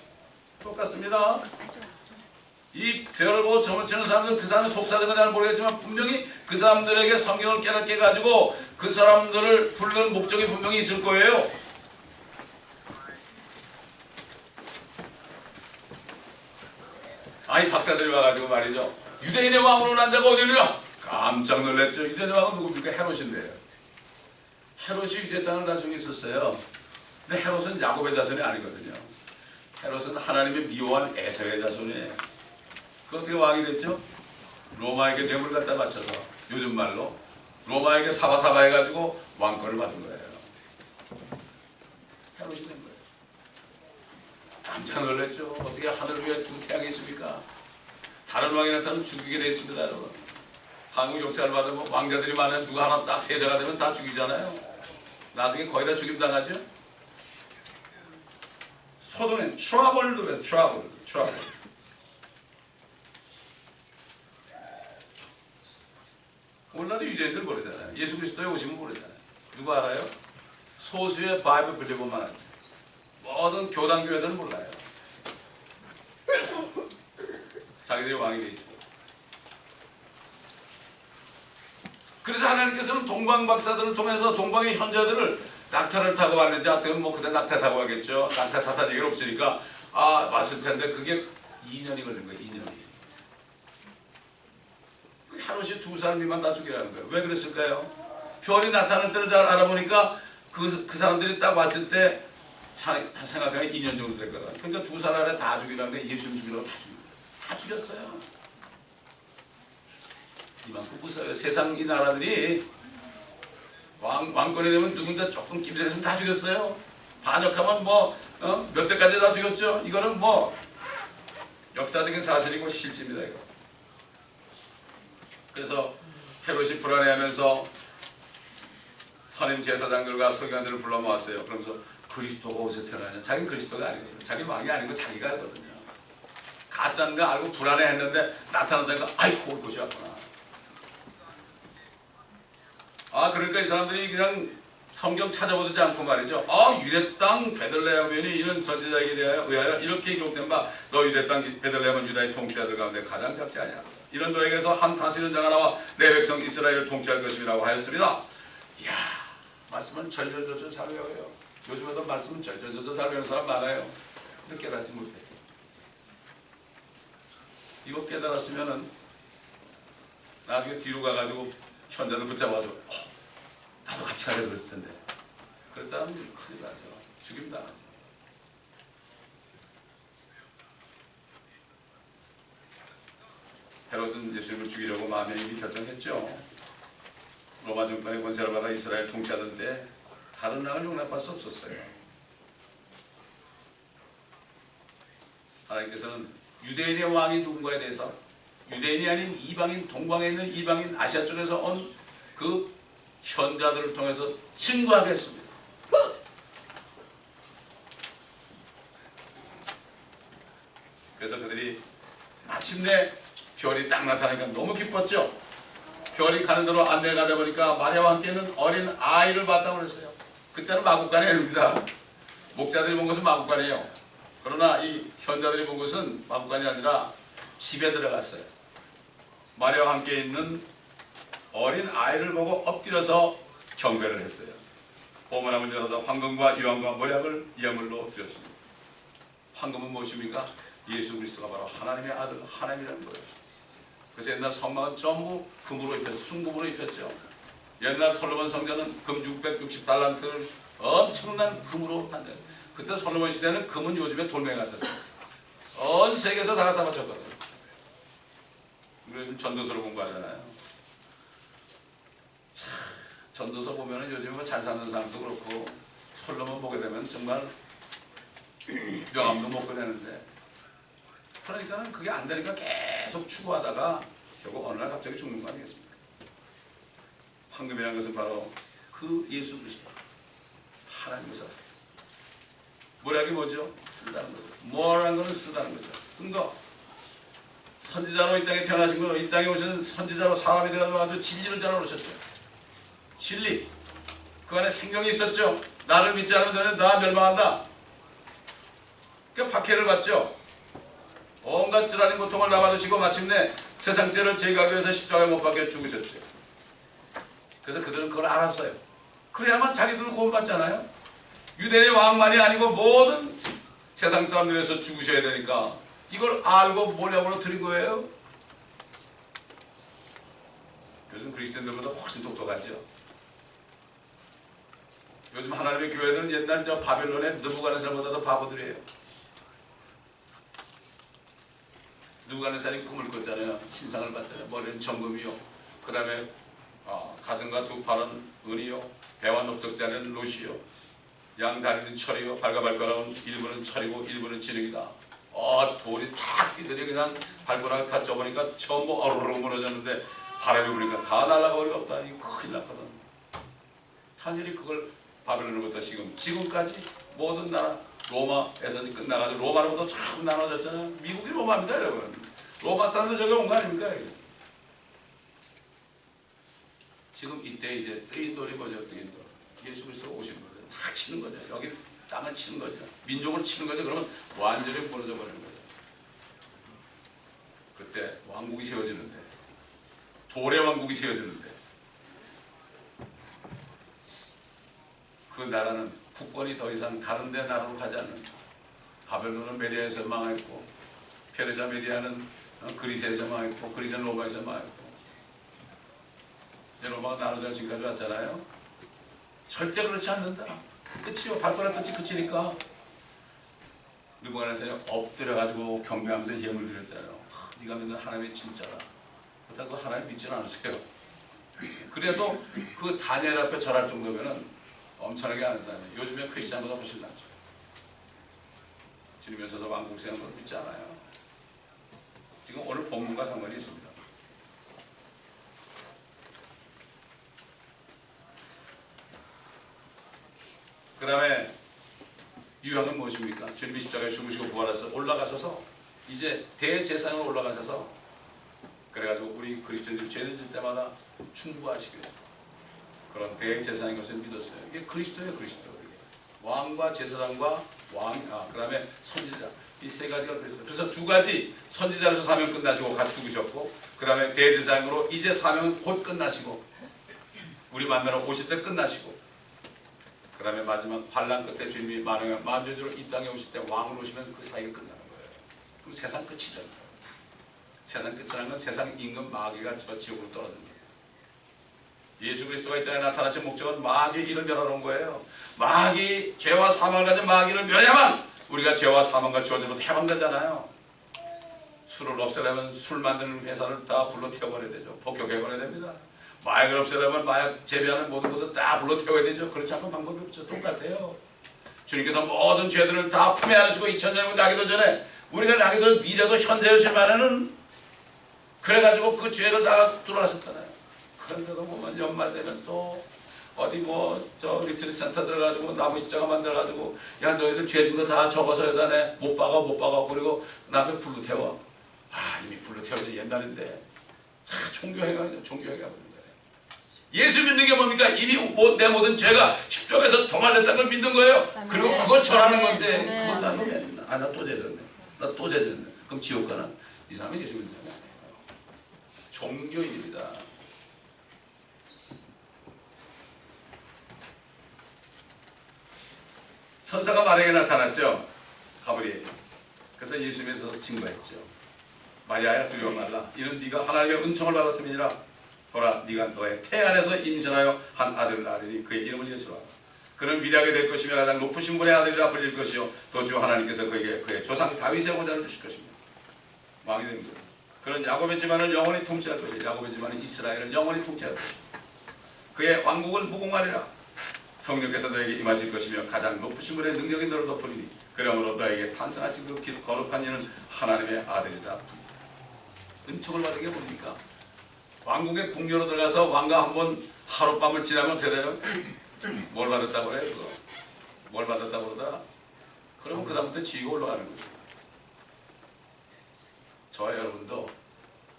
똑같습니다. 이 별을 보고 점을 치는 사람들은 그 사람이 속사정은 잘 모르겠지만 분명히 그 사람들에게 성경을 깨닫게 해가지고 그 사람들을 부르는 목적이 분명히 있을 거예요. 아이 박사들이 와가지고 말이죠. 유대인의 왕으로 난 자가 어디 있느냐? 깜짝 놀랐죠. 유대인의 왕은 누굽니까? 헤롯인데요. 헤롯이 유대 땅을 나중에 있었어요. 근데 헤롯은 야곱의 자손이 아니거든요. 헤롯은 하나님의 미워한 에서의 자손이에요. 그 어떻게 왕이 됐죠? 로마에게 뇌물 갖다 바쳐서 요즘 말로 로마에게 사바사바 해가지고 왕권을 받은 거예요. 헤롯이 된 거예요. 깜짝 놀랐죠. 어떻게 하늘 위에 두 태양이 있습니까? 다른 왕이 나타나면 죽이게 되어 있습니다, 여러분. 한국 역사를 받으면 왕자들이 많으면 누가 하나 딱 세자가 되면 다 죽이잖아요. 나중에 거의 다 죽임당하죠. 소동은 트러블도 그래요. 트러블. 오늘날도 유대인들 모르잖아요. 예수 그리스도에 오시면 모르잖아요. 누가 알아요? 소수의 바이블 빌리버만 알죠. 모든 교단 교회들은 몰라요. 자기들이 왕이 되죠. 그래서 하나님께서는 동방박사들을 통해서 동방의 현자들을 낙타를 타고 왔는지 하여튼 뭐 그때 낙타 타고 가겠죠. 낙타 탔다는 얘기는 없으니까 왔을 텐데 그게 2년이 걸린 거예요. 2년이. 헤롯이 2살 미만 다 죽이라는 거예요. 왜 그랬을까요? 별이 나타날 때를 잘 알아보니까 그 사람들이 딱 왔을 때 생각하면 2년 정도 됐거든. 그러니까 2살 안에 다 죽이라는 게 예수님 죽이라고 다 죽였어요. 이만큼 무서워요. 세상 이 나라들이 왕권이 되면 누군가 조금 김새있으면 다 죽였어요. 반역하면 몇 대까지 다 죽였죠. 이거는 뭐 역사적인 사실이고 실제입니다. 이거. 그래서 헤롯이 불안해하면서 선임 제사장들과 서기관들을 불러 모았어요. 그러면서 그 그리스도가 어디서 태어나냐? 자기는 그리스도가 아니거든요. 자기 왕이 아니고 자기가 하거든요. 가짜인 거 알고 불안해했는데 나타난다니까 아이고 올 것이 왔구나. 그러니까 이 사람들이 그냥 성경 찾아보지 않고 말이죠. 유대 땅 베들레헴이 이런 선지자에게 의하여 이렇게 기록된 바 너 유대 땅 베들레헴은 유다의 통치자들 가운데 가장 작지 아니하다. 이런 너에게서 한 다스리는 자가 나와 내 백성 이스라엘을 통치할 것임이라고 하였습니다. 이야, 말씀은 절절절절 잘 외워요. 요즘에도 말씀은 절절절절 잘 외우는 사람 많아요. 근데 깨닫지 못해. 이거 깨달았으면은 나중에 뒤로 가가지고 현자를 붙잡아가지고 나도 같이 가자 그랬을 텐데. 그랬다면 큰일 나죠. 죽임 당하죠. 헤롯은 예수님을 죽이려고 마음에 이미 결정했죠. 로마 정권의 권세를 받아 이스라엘 통치하던 때 다른 왕을 용납할 수 없었어요. 하나님께서는 유대인의 왕이 누군가에 대해서 유대인이 아닌 이방인, 동방에 있는 이방인 아시아 쪽에서 온 그 현자들을 통해서 증거하겠습니다. 그래서 그들이 마침내 별이 딱 나타나니까 너무 기뻤죠. 별이 가는 대로 안내가 되다 보니까 마리아와 함께는 어린 아이를 봤다고 그랬어요. 그때는 마국간이 아닙니다. 목자들이 본 것은 마국간이에요. 그러나 이 현자들이 본 것은 마국간이 아니라 집에 들어갔어요. 마리아와 함께 있는 어린 아이를 보고 엎드려서 경배를 했어요. 보문함을 열어서 황금과 유황과 모략을 예물로 드렸습니다. 황금은 무엇입니까? 예수 그리스도가 바로 하나님의 아들, 하나님이라는 거예요. 그래서 옛날 성막은 전부 금으로 입혔어요. 순금으로 입혔죠. 옛날 솔로몬 성전은 금 660달란트를 엄청난 금으로 만들어요. 그때 솔로몬 시대는 금은 요즘에 돌멩이 같았어요. 온 세계에서 다 갖다 바쳤거든요. 우리 전도서를 공부하잖아요. 전도서 보면은 요즘에 뭐 잘 사는 사람도 그렇고 솔로몬 보게 되면 정말 명함도 못 꺼내는데, 그러니까는 그게 안 되니까 계속 추구하다가 결국 어느 날 갑자기 죽는 거 아니겠습니까? 황금이라는 것은 바로 그 예수 그리스도 하나님께서 모략이 뭐죠? 쓴다는 거죠. 뭐라는 거는 쓰다는 거죠. 쓴 거. 선지자로 이 땅에 태어나신 거, 이 땅에 오신 선지자로 사람이 되어서 아주 진리를 전하러 오셨죠. 진리. 그 안에 생명이 있었죠. 나를 믿지 않으면 너는 다 멸망한다. 그러니까 박해를 받죠. 온갖 쓰라린 고통을 다 받으시고 마침내 세상 죄를 제거하기 위해서 십자가에 못 박혀 죽으셨죠. 그래서 그들은 그걸 알았어요. 그래야만 자기들도 구원받잖아요. 유대인의 왕만이 아니고 모든 세상 사람들 위해서 죽으셔야 되니까 이걸 알고 모략으로 드린 거예요. 요즘 그리스도인들보다 훨씬 똑똑하죠. 요즘 하나님의 교회들은 옛날 저 바벨론의 느부갓네살보다도 바보들이에요. 느부갓네살이 꿈을 꿨잖아요. 신상을 봤잖아요. 머리는 정금이요. 그 다음에 가슴과 두 팔은 은이요. 배와 넓적자는 롯이요. 양 다리는 철이요. 발과 발가락은 일부는 철이고 일부는 진흙이다. 돌이 탁 뛰더니 그냥 발가락 다 쪄보니까 전부 어르르 무너졌는데 바람이 부니까 다 날아가 버리고 없다. 이거 큰일 났거든. 하늘이 그걸 바벨론으로부터 지금까지 모든 나라 로마에서 끝나가지고 로마로부터 쫙 나눠졌잖아요. 미국이 로마입니다, 여러분. 로마 사람들 저기 온 거 아닙니까? 지금 이때 이제 뜨인 돌이 뭐죠? 뜨인 돌. 예수 그리스도 오신 거죠. 다 치는 거죠. 여기 땅을 치는 거죠. 민족을 치는 거죠. 그러면 완전히 무너져 버리는 거죠. 그때 왕국이 세워지는데, 돌의 왕국이 세워지는데, 그 나라는 국권이 더 이상 다른 데 나라로 가지 않는, 바벨론은 메디아에서 망했고, 페르시아 메디아는 그리스에서 망했고, 그리스는 로마에서 망했고, 로마가 나눠져 지금까지 왔잖아요. 절대 그렇지 않는다. 끝이요. 발가락 끝이 끝이니까. 느부갓네살이 엎드려가지고 경배하면서 예물 드렸잖아요. 네가 믿는 하나님이 진짜다. 그렇다고 하나님 믿지는 않으세요. 그래도 그 다니엘 앞에 절할 정도면은 엄청나게 아는 사람이에요. 요즘에 크리스찬보다 훨씬 낫죠. 주님에 서서 왕국 세우는 걸 믿지 않아요. 지금 오늘 본문과 상관이 있습니다. 그 다음에 유형은 무엇입니까? 주님이 십자가에 죽으시고 부활하셔서 올라가셔서 이제 대제사장으로 올라가셔서 그래가지고 우리 그리스도인들이 죄를 질 때마다 충고하시게 그런 대제사장인 것을 믿었어요. 이게 그리스도예요. 그리스도. 왕과 제사장과 그 다음에 선지자 이 세 가지가 그랬어요. 그래서 두 가지 선지자로서 사명 끝나시고 같이 죽으셨고 그 다음에 대제사장으로 이제 사명은 곧 끝나시고 우리 만나러 오실 때 끝나시고 그 다음에 마지막 환란 끝에 주님이 만주적으로 이 땅에 오실 때 왕으로 오시면 그 사이가 끝나는 거예요. 그럼 세상 끝이잖아요. 세상 끝이라는 건 세상 임금 마귀가 저 지옥으로 떨어집니다. 예수 그리스도가 이 땅에 나타나신 목적은 마귀의 일을 멸하는 거예요. 마귀, 죄와 사망을 가진 마귀를 멸해야만 우리가 죄와 사망과 저주로부터 해방되잖아요. 술을 없애려면 술 만드는 회사를 다 불러 태워버려야 되죠. 폭격해버려야 됩니다. 마약을 없애려면 마약 재배하는 모든 것을 다 불러 태워야 되죠. 그렇지 않은 방법이 없죠. 똑같아요. 주님께서 모든 죄들을 다 품에 안으시고 2000년 나기도 전에 우리가 나기도 미래도 현재의 죄만에는 그래가지고 그 죄를 다 뚫어하셨잖아요. 그런데도 보면 연말 되면 또 어디 저 리트리트 센터 들어가지고 나무 십자가 만들어가지고 야 너희들 죄진 거 다 적어서 여기다 내 못 박아 그리고 남의 불로 태워. 이미 불로 태워져 옛날인데 종교행위가 종교행위가 예수 믿는 게 뭡니까? 이미 내 모든 죄가 십자가에서 도말됐다는 걸 믿는 거예요. 그리고 그걸 절하는 건데 그것도 안 하면 나 또 죄졌네. 나 또 죄졌네. 그럼 지옥 가나? 이 사람은 예수 믿는 사람이 아니에요. 종교인입니다. 천사가 마리아에게 나타났죠. 가브리엘. 그래서 예수님께서 증거했죠. 마리아야 두려워 말라. 이는 네가 하나님의 은총을 받았음이니라. 보라 네가 너의 태 안에서 임신하여 한 아들을 낳으리니 그의 이름을 예수라. 그는 위대하게 될 것이며 가장 높으신 분의 아들이라 불릴 것이요 또 주 하나님께서 그에게 그의 조상 다윗의 보좌를 주실 것입니다. 왕이 됩니다. 그는 야곱의 집안을 영원히 통치할 것이요 야곱의 집안은 이스라엘을 영원히 통치할 것이요 그의 왕국은 무궁하리라. 성령께서 너에게 임하실 것이며 가장 높으신 분의 능력이 너를 덮으리니 그러므로 너에게 탄생하신 그 거룩한 이는 하나님의 아들이다. 은총을 받은 게 뭡니까? 왕국의 궁녀로 들어가서 왕과 한번 하룻밤을 지나면 되나요? 뭘 받았다고 그래요? 그거? 뭘 받았다고 그러다? 그러면 그 다음부터 지위가 올라가는 거예요. 저와 여러분도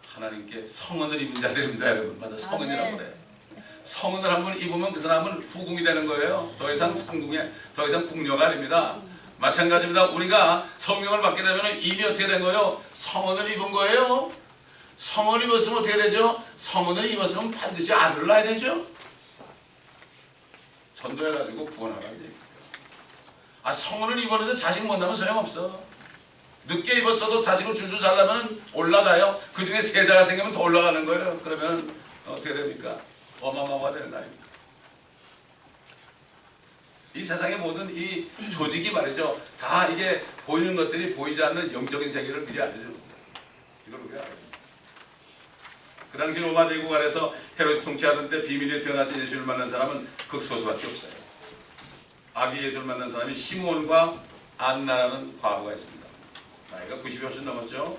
하나님께 성은을 입은 자들입니다. 여러분 맞아 성은이라고 그래요. 성은을 한번 입으면 그 사람은 후궁이 되는 거예요. 더 이상 상궁에 더 이상 궁녀가 아닙니다. 마찬가지입니다. 우리가 성령을 받게 되면 이미 어떻게 된 거예요? 성은을 입은 거예요. 성을 입었으면 어떻게 되죠? 성은을 입었으면 반드시 아들을 낳아야 되죠. 전도해가지고 구원하라는 얘기예요. 성은을 입었는데 자식 못 낳으면 소용없어. 늦게 입었어도 자식을 줄줄 잘라면 올라가요. 그 중에 세자가 생기면 더 올라가는 거예요. 그러면 어떻게 됩니까? 어마어마가 되는 거 아닙니까? 이 세상의 모든 이 조직이 말이죠. 다 이게 보이는 것들이 보이지 않는 영적인 세계를 미리 알려주는 거예요. 이걸 우리가 알아요. 그 당시 로마 제국 안에서 헤롯이 통치하던 때 비밀리에 태어나서 예수를 만난 사람은 극소수밖에 없어요. 아기 예수를 만난 사람이 시몬과 안나라는 과부가 있습니다. 나이가 90이 훨씬 넘었죠.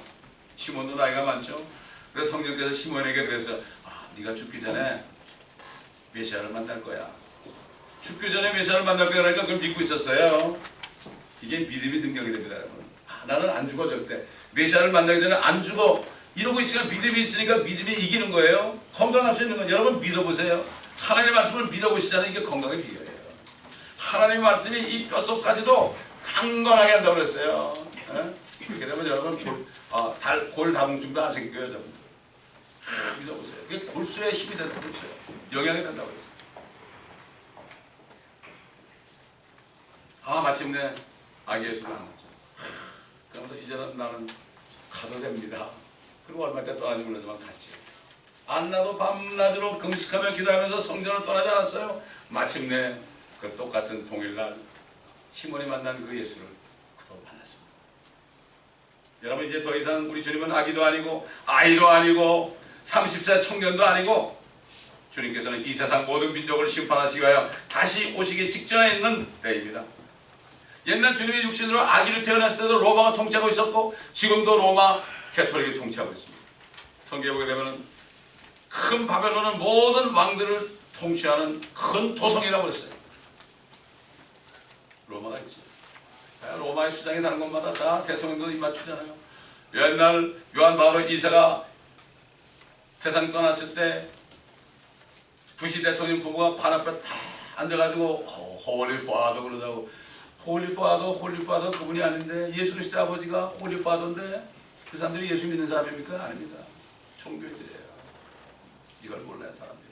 시몬도 나이가 많죠. 그래서 성령께서 시몬에게 그래서 네가 죽기 전에 메시아를 만날 거야. 죽기 전에 메시아를 만날 거야. 그러니까 그걸 믿고 있었어요. 이게 믿음이 능력이 됩니다. 여러분. 나는 안 죽어 절대. 메시아를 만나기 전에 안 죽어. 이러고 있으니까 믿음이 있으니까 믿음이 이기는 거예요. 건강할 수 있는 건 여러분 믿어보세요. 하나님의 말씀을 믿어보시잖아요. 이게 건강의 비결이에요. 하나님의 말씀이 이 뼛속까지도 강건하게 한다고 그랬어요. 그렇게 되면 여러분 골다공증도 안 생겨요. 여러분. 믿어보세요. 그게 골수의 힘이 된다. 골수에 영향이 된다고 그랬어요. 마침내 아기 예수를 안았죠. 그러면서 이제는 나는 가도 됩니다. 그리고 얼마 때 떠나지 몰라지만 갔죠. 안나도 밤낮으로 금식하며 기도하면서 성전을 떠나지 않았어요. 마침내 그 똑같은 동일날 시몬이 만난 그 예수를 그도 만났습니다. 여러분 이제 더 이상 우리 주님은 아기도 아니고 아이도 아니고 30세 청년도 아니고 주님께서는 이 세상 모든 민족을 심판하시기 위하여 다시 오시기 직전에 있는 때입니다. 옛날 주님이 육신으로 아기를 태어났을 때도 로마가 통치하고 있었고 지금도 로마 캐톨릭이 통치하고 있습니다. 성경에 보게 되면 큰 바벨론은 모든 왕들을 통치하는 큰 도성이라고 그랬어요. 로마가 있죠. 로마의 수장이 다른 곳마다 다 대통령도 입맞추잖아요. 옛날 요한 바오로 2세가 세상 떠났을 때 부시 대통령 부부가 관 앞에 다 앉아가지고 홀리 파더 그러자고. 홀리 파더 그분이 아닌데 예수 그리스도 아버지가 홀리 파더인데 그 사람들이 예수 믿는 사람입니까? 아닙니다. 종교인들이에요. 이걸 몰라요 사람들이.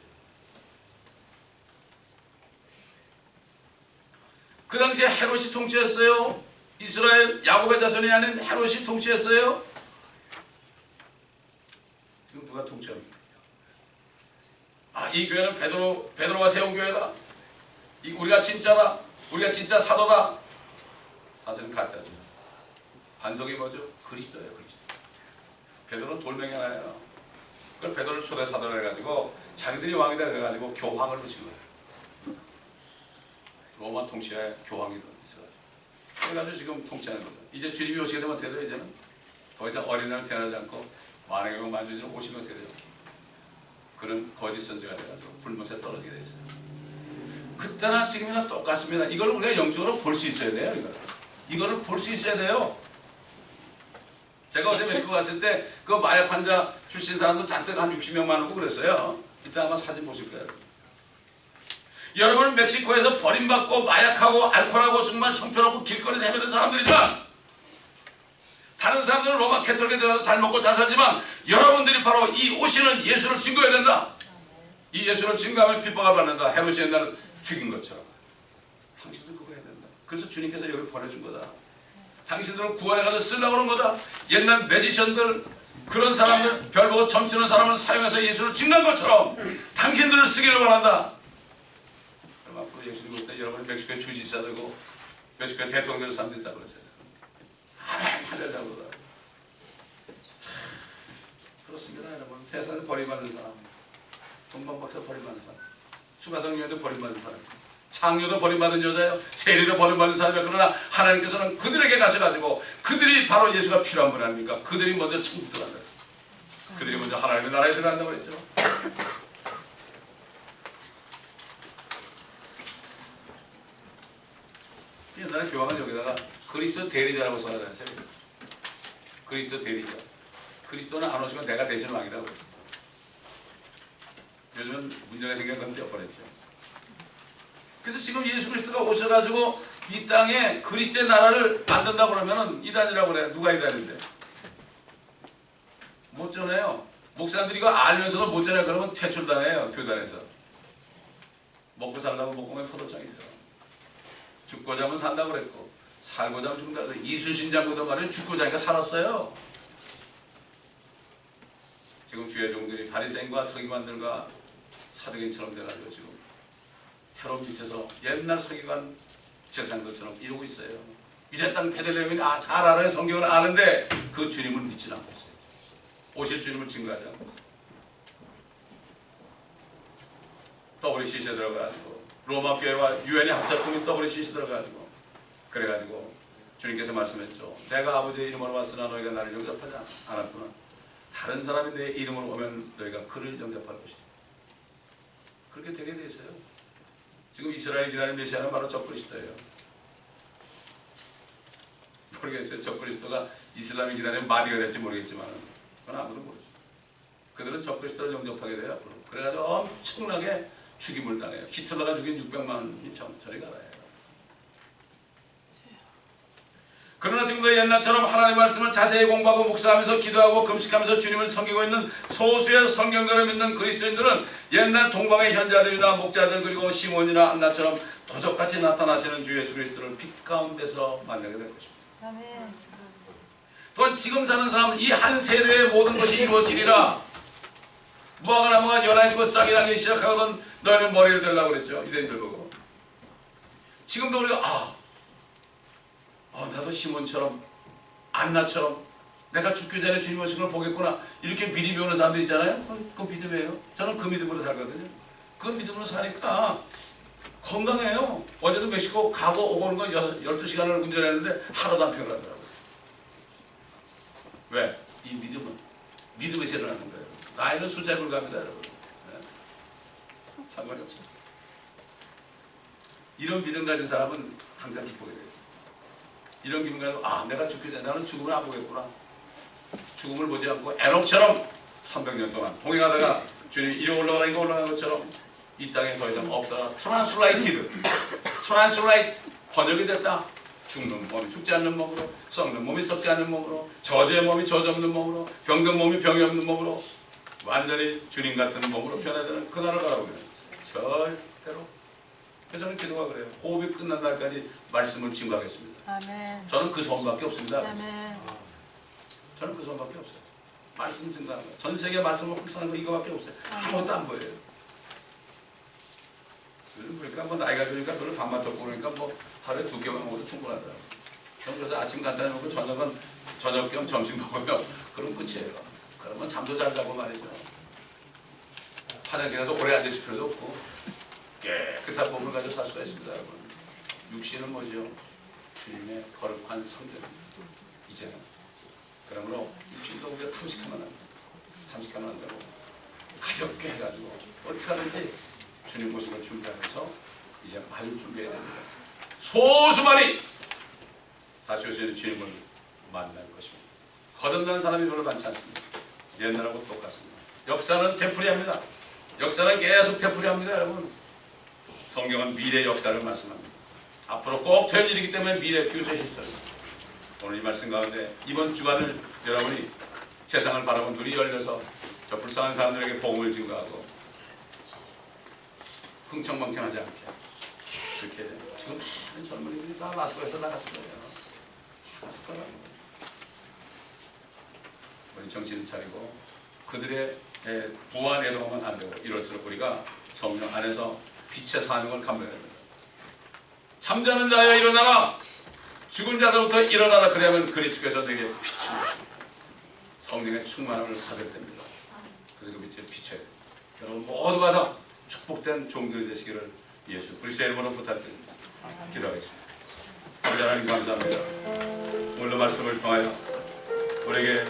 그 당시에 헤롯이 통치했어요. 이스라엘 야곱의 자손이 아닌 헤롯이 통치했어요. 지금 누가 통치합니까? 이 교회는 베드로가 세운 교회다. 우리가 진짜다. 우리가 진짜 사도다. 사실은 가짜죠. 반석이 뭐죠? 그리스도예요. 그리스도. 베드로는 돌멩이 하나예요. 그걸 베드로를 초대 사도를 해가지고 자기들이 왕이다 그래가지고 교황을 붙인 거예요. 로마 통치에 교황이 있어가지고. 그래가지고 지금 통치하는 거죠. 이제 주님이 오시게 되면 어떻게 돼요? 이제는 더 이상 어린아이를 태어나지 않고 만왕의 명 만주지는 오시면 어떻게 돼요? 그런 거짓 선지가 돼가지고 불못에 떨어지게 돼 있어요. 그때나 지금이나 똑같습니다. 이걸 우리가 영적으로 볼 수 있어야 돼요. 이거를 볼 수 있어야 돼요. 제가 어제 멕시코 갔을 때 그 마약 환자 출신 사람도 잔뜩 한 60명만 오고 그랬어요. 이따 아마 사진 보실 거예요. 여러분은 멕시코에서 버림받고 마약하고 알코올하고 정말 형편없고 길거리에서 헤매던 사람들이지만 다른 사람들은 로마 캐톨릭에 들어가서 잘 먹고 잘 살지만 여러분들이 바로 이 오시는 예수를 증거해야 된다. 이 예수를 증거하면 핍박을 받는다. 헤롯이 옛날 죽인 것처럼. 당신들 그거 해야 된다. 그래서 주님께서 여기를 보내준 거다. 당신들을 구원해가서 쓰려고 그런 거다. 옛날 매지션들 그런 사람들 별 보고 점치는 사람을 사용해서 예수를 증거한 것처럼 당신들을 쓰기를 원한다. 그럼 앞으로 예수님 올 때 여러분이 멕시코에 주지사 되고 멕시코에 대통령 될 사람도 있다고 그랬어요. 아멘 하려고 그러다. 그렇습니다 여러분. 세상에 버림받는 사람, 동방박사 버림받는 사람, 수가성녀도 버림받는 사람, 창녀도 버림받은 여자예요. 세리도 버림받는 사람이에요. 그러나 하나님께서는 그들에게 가셔가지고 그들이 바로 예수가 필요한 분 아닙니까? 그들이 먼저 천국 들어간다. 그들이 먼저 하나님의 나라에 들어간다고 그랬죠. 옛날에 교황은 여기다가 그리스도 대리자라고 써놨어요. 그리스도 대리자. 그리스도는 안 오시면 내가 대신 왕이라고 그랬죠. 요즘은 문제가 생긴 건 떼어버렸죠. 그래서 지금 예수 그리스도가 오셔가지고 이 땅에 그리스도의 나라를 만든다고 그러면은 이단이라고 그래요. 누가 이단인데? 못 전해요. 목사님들이 이거 알면서도 못 전해요. 그러면 퇴출당해요. 교단에서. 먹고 살려면 목공의 포도청이죠. 죽고자 하면 산다고 그랬고 살고자 하면 죽는다고 그랬고 이순신 장군도 말이에요. 죽고자 하니까 살았어요. 지금 주의 종들이 바리새인과 서기관들과 사도행처럼 돼가지고 지금 헤롯 밑에서 옛날 서기관 제사장들처럼 이러고 있어요. 유대 땅 베들레헴이 잘 알아요. 성경을 아는데 그 주님을 믿지 않고 있어요. 오실 주님을 증거하지 않고 있어요. WCC에 들어가가지고 로마 교회와 유엔이 합작품인 WCC에 들어가가지고 그래가지고 주님께서 말씀했죠. 내가 아버지의 이름으로 왔으나 너희가 나를 영접하지 않았구나. 다른 사람이 내 이름으로 오면 너희가 그를 영접할 것이다. 그렇게 되게 돼 있어요. 지금 이스라엘 기다리는 메시아는 바로 적그리스도예요. 모르겠어요. 적그리스도가 이슬람이 기다리는 마디가 될지 모르겠지만 그건 아무도 모르죠. 그들은 적그리스도를 영접하게 돼요. 앞으로. 그래가지고 엄청나게 죽임을 당해요. 히틀러가 죽인 600만이 저리 가라요. 그러나 지금도 옛날처럼 하나님의 말씀을 자세히 공부하고 묵상하면서 기도하고 금식하면서 주님을 섬기고 있는 소수의 성경들을 믿는 그리스도인들은 옛날 동방의 현자들이나 목자들 그리고 시몬이나 안나처럼 도적같이 나타나시는 주 예수 그리스도를 빛 가운데서 만나게 될 것입니다. 아멘. 또한 지금 사는 사람은 이 한 세대의 모든 것이 이루어지리라. 무화과 나무가 연해지고 싹이 나기 시작하거든 너희는 머리를 들라고 그랬죠. 유대인들 보고. 지금도 우리가 나도 시몬처럼 안나처럼 내가 죽기 전에 주님 오신 걸 보겠구나 이렇게 미리 배우는 사람들 있잖아요. 그 믿음이에요. 저는 그 믿음으로 살거든요. 그 믿음으로 사니까 건강해요. 어제도 멕시코 가고 오고 오는 거 12시간을 운전했는데 하나도 안 피곤하더라고요. 왜? 이 믿음에서 일어나는 거예요. 나이는 숫자에 불과합니다 여러분. 네. 참 어렵죠. 이런 믿음 가진 사람은 항상 기쁘게 돼요. 이런 기분 가지고 내가 죽기 전에 나는 죽음을 안 보겠구나. 죽음을 보지 않고 에녹처럼 300년 동안 동행하다가 주님이 이리 올라가니까 올라가는 것처럼 이 땅에 더 이상 없다. 트랜슬레이티드, 번역이 됐다. 죽는 몸이 죽지 않는 몸으로, 썩는 몸이 썩지 않는 몸으로, 저주의 몸이 저주 없는 몸으로, 병든 몸이 병이 없는 몸으로 완전히 주님 같은 몸으로 변화되는 그날을 바라보면 절대로. 그래서 저는 기도가 그래요. 호흡이 끝난 날까지 말씀을 증거하겠습니다. 아멘. 저는 그 소원밖에 없습니다. 아멘. 저는 그 소원밖에 없어요. 말씀 증거하는 거. 전 세계 말씀을 확산하는 거 이거밖에 없어요. 아무것도 안 보여요. 그러니까 뭐 나이가 드니까 별로 밥만 덮고 그러니까 뭐 하루에 2개만 먹어도 충분하더라고요. 저는 그래서 아침 간단히 먹고 저녁은 저녁 겸 점심 먹으면 그럼 끝이에요. 그러면 잠도 잘 자고 말이죠. 화장실 가서 오래 앉으실 필요도 없고 깨끗한 몸을 가지고 살 수가 있습니다. 여러분. 육신은 뭐죠? 주님의 거룩한 성전입니다. 이제는. 그러므로 육신도 우리가 탐식하면 안 되고 가볍게 해가지고 어떻게 하든지 주님 모습을 준비하면서 이제 맞을 준비해야 됩니다. 소수만이 다시 오시는 주님을 만날 것입니다. 거듭난 사람이 별로 많지 않습니다. 옛날하고 똑같습니다. 역사는 되풀이합니다. 역사는 계속 되풀이합니다. 여러분. 성경은 미래 역사를 말씀합니다. 앞으로 꼭 될 일이기 때문에 미래 퓨처 히스토리입니다. 오늘 이 말씀 가운데 이번 주간을 여러분이 세상을 바라본 눈이 열려서 저 불쌍한 사람들에게 복음을 증거하고 흥청망청하지 않게 그렇게 지금 많은 젊은이들이 다 라스베가스에서 나갔을 거예요. 나갔을 거라고. 우리 정신을 차리고 그들의 부한 애동하면 안 되고 이럴수록 우리가 성령 안에서 빛의 사명을 감당해야 됩니다. 잠자는 자여 일어나라. 죽은 자들부터 일어나라. 그러면 그리스도께서 내게 빛을 주시고 성령의 충만함을 받을 때입니다. 그래서 그 빛을 비춰야 됩니다. 여러분 모두가 다 축복된 종들이 되시기를 예수 그리스도의 이름으로 부탁드립니다. 기도하겠습니다. 우리 하나님 감사합니다. 오늘 말씀을 통하여 우리에게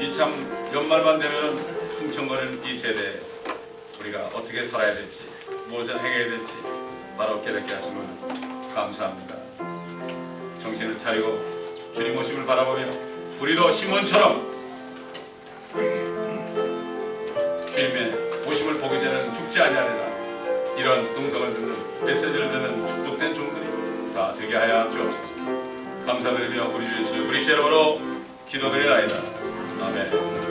이 참 연말만 되면 흥청거리는 이 세대에 우리가 어떻게 살아야 될지 무엇을 행해야 될지 바로 깨닫게 하시면 감사합니다. 정신을 차리고 주님 모습을 바라보며 우리도 시몬처럼 주님의 모습을 보기 전에는 죽지 아니하리라. 이런 음성을 듣는 메시지를 듣는 축복된 종들이 다 되게 하여 주옵소서. 감사드리며 우리 주 예수 그리스도 이름으로 기도드리나이다. 아멘.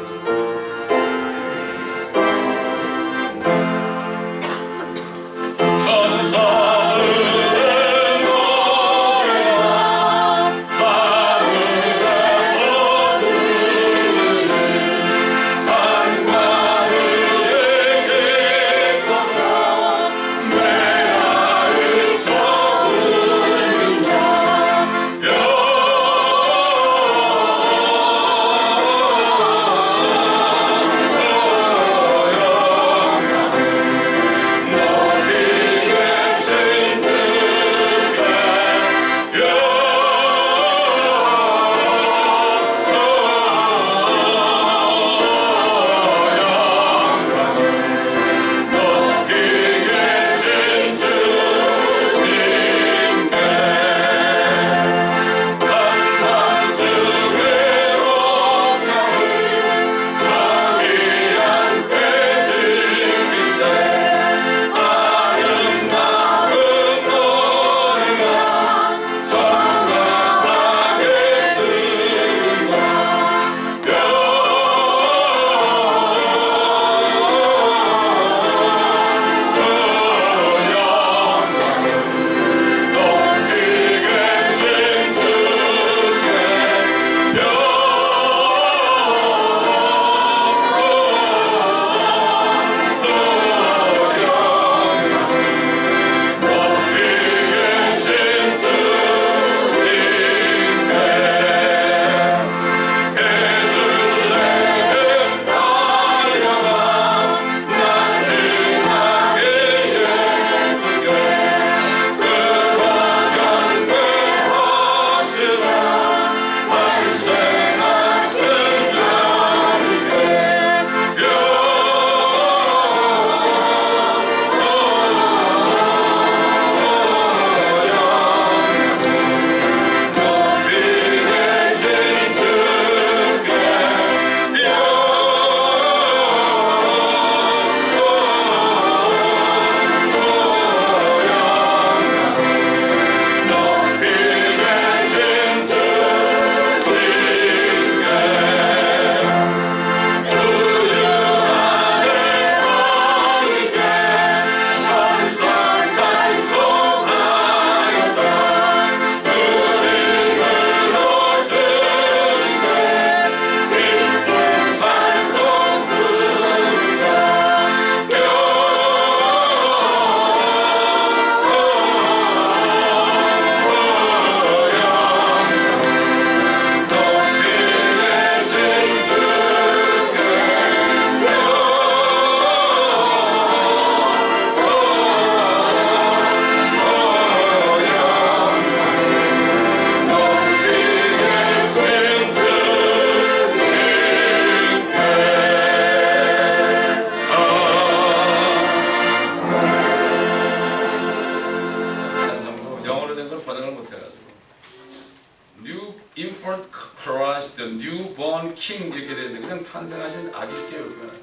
탄생하신 아기 교육이면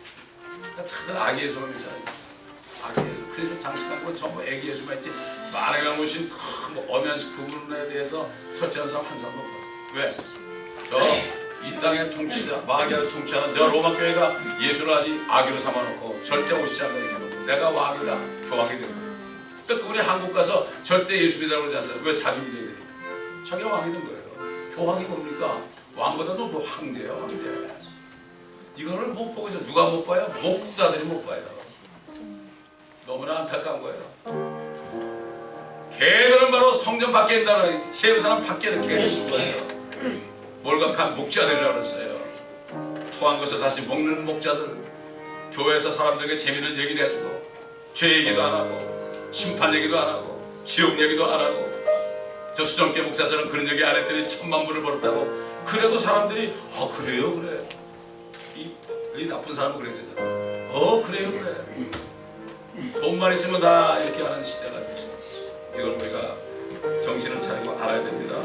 다들 아기 예수만 있잖아요. 아기 예수. 그래서 장식한 건 전부 아기 예수만 있지. 만행을 모신 큰 엄연식 그분에 대해서 설치한 사람 한 사람도 없었어. 왜? 저 이 땅의 통치자, 마귀를 통치하는 저 로마 교회가 예수를 아직 아기로 삼아놓고 절대 오시지 않는 얘기로 내가 왕이다, 교황이 되고. 그러니까 그분이 한국 가서 절대 예수 믿으라고 그러지 않잖아요. 왜? 자기 믿어야 되니까. 자기가 왕이 된 거예요. 교황이 뭡니까? 왕보다도 뭐 황제예요, 황제. 이거를 못 보고 있어. 누가 못 봐요? 목사들이 못 봐요. 너무나 안타까운 거예요. 걔들은 바로 성전 밖에 있다는 세우사람 밖에 이렇게 있는 거예요. 몰각한 목자들이라고 그랬어요. 토한 것을 다시 먹는 목자들. 교회에서 사람들에게 재미있는 얘기를 해주고 죄 얘기도 안 하고 심판 얘기도 안 하고 지옥 얘기도 안 하고. 저 수정계 목사처럼 그런 얘기 안 했더니 1000만 불을 벌었다고. 그래도 사람들이 그래요 그래. 이 나쁜 사람은 그래야 되잖아. 그래요 그래. 돈만 있으면 다 이렇게 하는 시대가 됐어. 이걸 우리가 정신을 차리고 알아야 됩니다.